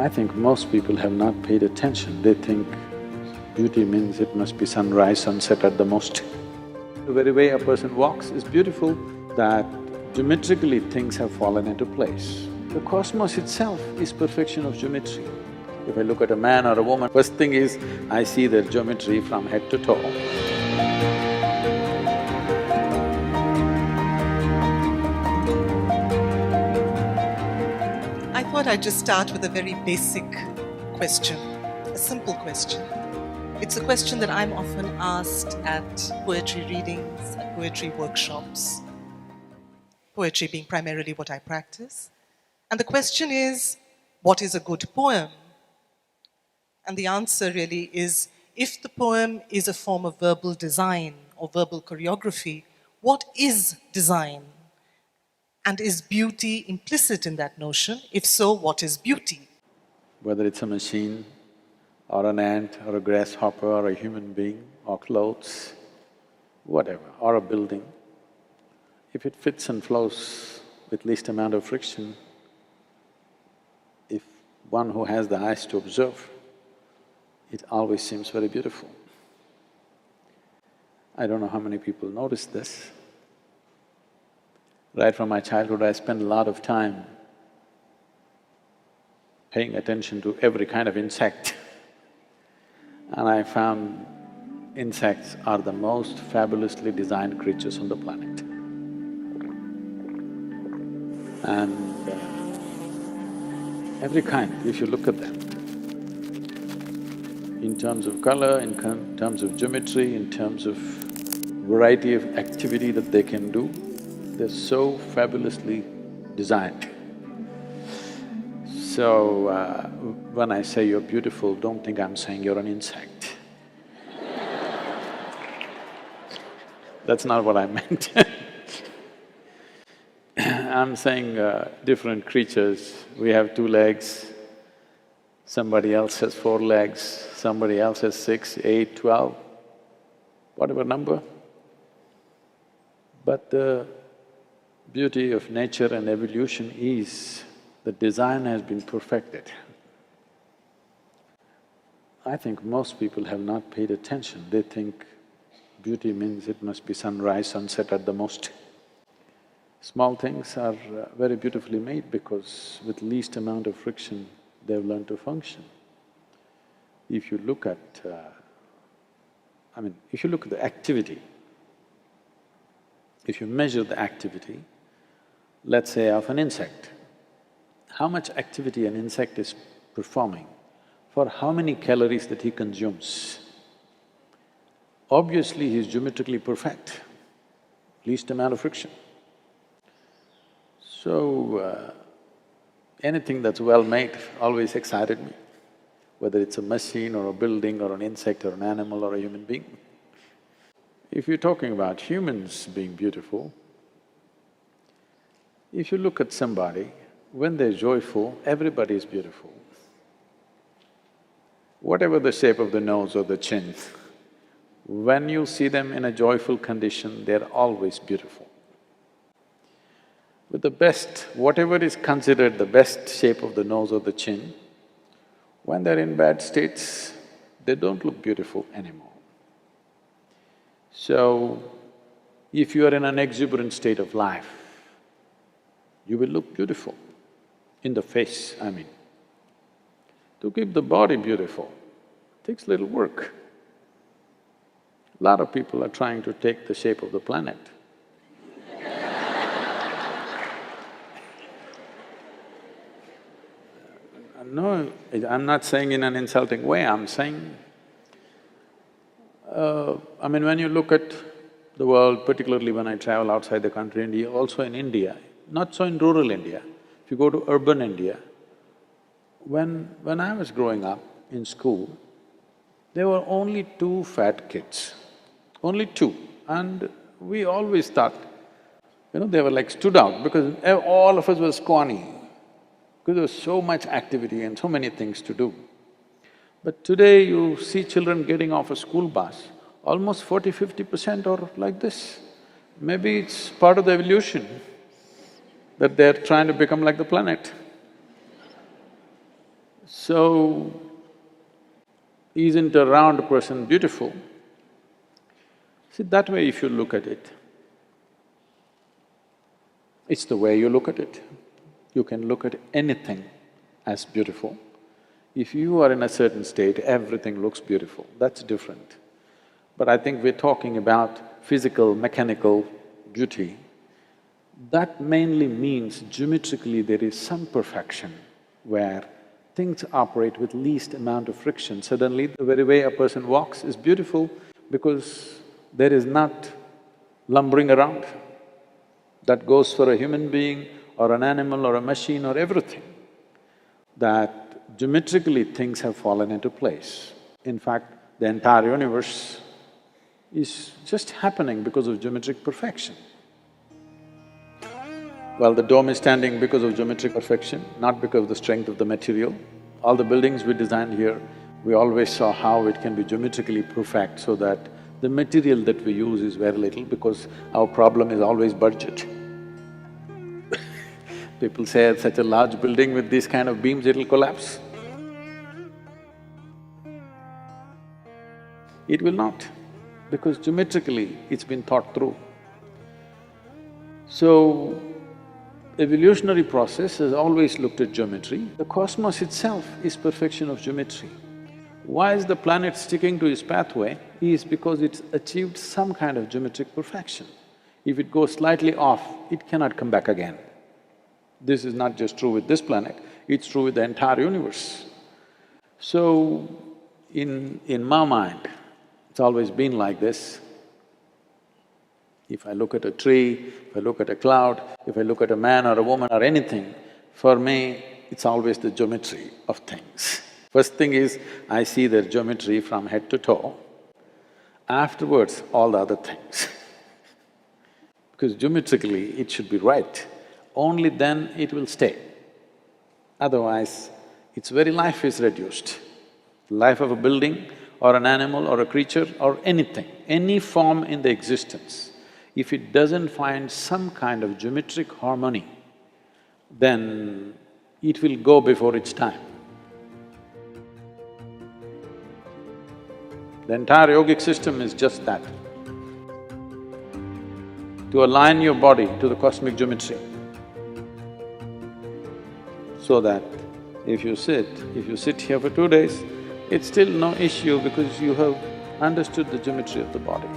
I think most people have not paid attention. They think beauty means it must be sunrise, sunset at the most. The very way a person walks is beautiful, that geometrically things have fallen into place. The cosmos itself is perfection of geometry. If I look at a man or a woman, first thing is, I see their geometry from head to toe. I thought I'd just start with a very basic question, a simple question. It's a question that I'm often asked at poetry readings, at poetry workshops, poetry being primarily what I practice. And the question is, what is a good poem? And the answer really is, if the poem is a form of verbal design or verbal choreography, what is design? And is beauty implicit in that notion? If so, what is beauty? Whether it's a machine, or an ant, or a grasshopper, or a human being, or clothes, whatever, or a building, if it fits and flows with least amount of friction, if one who has the eyes to observe, it always seems very beautiful. I don't know how many people notice this. Right from my childhood, I spent a lot of time paying attention to every kind of insect. And I found insects are the most fabulously designed creatures on the planet. And every kind, if you look at them, in terms of color, in terms of geometry, in terms of variety of activity that they can do, they're so fabulously designed. So, when I say you're beautiful, don't think I'm saying you're an insect. That's not what I meant. I'm saying different creatures, we have 2 legs, somebody else has 4 legs, somebody else has 6, 8, 12, whatever number. But the beauty of nature and evolution is the design has been perfected. I think most people have not paid attention. They think beauty means it must be sunrise, sunset at the most. Small things are very beautifully made because with least amount of friction, they've learned to function. If you look at… if you look at the activity, if you measure the activity, let's say of an insect, how much activity an insect is performing, for how many calories that he consumes. Obviously, he is geometrically perfect, least amount of friction. So, anything that's well-made always excited me, whether it's a machine or a building or an insect or an animal or a human being. If you're talking about humans being beautiful, if you look at somebody, when they're joyful, everybody is beautiful. Whatever the shape of the nose or the chin, when you see them in a joyful condition, they're always beautiful. But the best, whatever is considered the best shape of the nose or the chin, when they're in bad states, they don't look beautiful anymore. So, if you are in an exuberant state of life, you will look beautiful, in the face, I mean. To keep the body beautiful takes little work. A lot of people are trying to take the shape of the planet. No, I'm not saying in an insulting way, I'm saying… when you look at the world, particularly when I travel outside the country, India, also in India, not so in rural India, if you go to urban India, when I was growing up in school, there were only 2 fat kids, only 2. And we always thought, they were like stood out because all of us were scrawny, because there was so much activity and so many things to do. But today you see children getting off a school bus, almost 40–50% are like this. Maybe it's part of the evolution that they're trying to become like the planet. So, isn't a round person beautiful? See, that way if you look at it, it's the way you look at it. You can look at anything as beautiful. If you are in a certain state, everything looks beautiful, that's different. But I think we're talking about physical, mechanical beauty. That mainly means geometrically there is some perfection where things operate with least amount of friction. Suddenly the very way a person walks is beautiful because there is not lumbering around. That goes for a human being or an animal or a machine or everything. That geometrically things have fallen into place. In fact, the entire universe is just happening because of geometric perfection. Well, the dome is standing because of geometric perfection, not because of the strength of the material. All the buildings we designed here, we always saw how it can be geometrically perfect so that the material that we use is very little because our problem is always budget. People say such a large building with these kind of beams, it'll collapse. It will not, because geometrically it's been thought through. So, evolutionary process has always looked at geometry. The cosmos itself is perfection of geometry. Why is the planet sticking to its pathway? Is because it's achieved some kind of geometric perfection. If it goes slightly off, it cannot come back again. This is not just true with this planet, it's true with the entire universe. So, in my mind, it's always been like this. If I look at a tree, if I look at a cloud, if I look at a man or a woman or anything, for me, it's always the geometry of things. First thing is, I see their geometry from head to toe. Afterwards, all the other things. Because geometrically, it should be right. Only then it will stay. Otherwise, its very life is reduced. Life of a building or an animal or a creature or anything, any form in the existence, if it doesn't find some kind of geometric harmony, then it will go before its time. The entire yogic system is just that. To align your body to the cosmic geometry, so that if you sit here for 2 days, it's still no issue because you have understood the geometry of the body.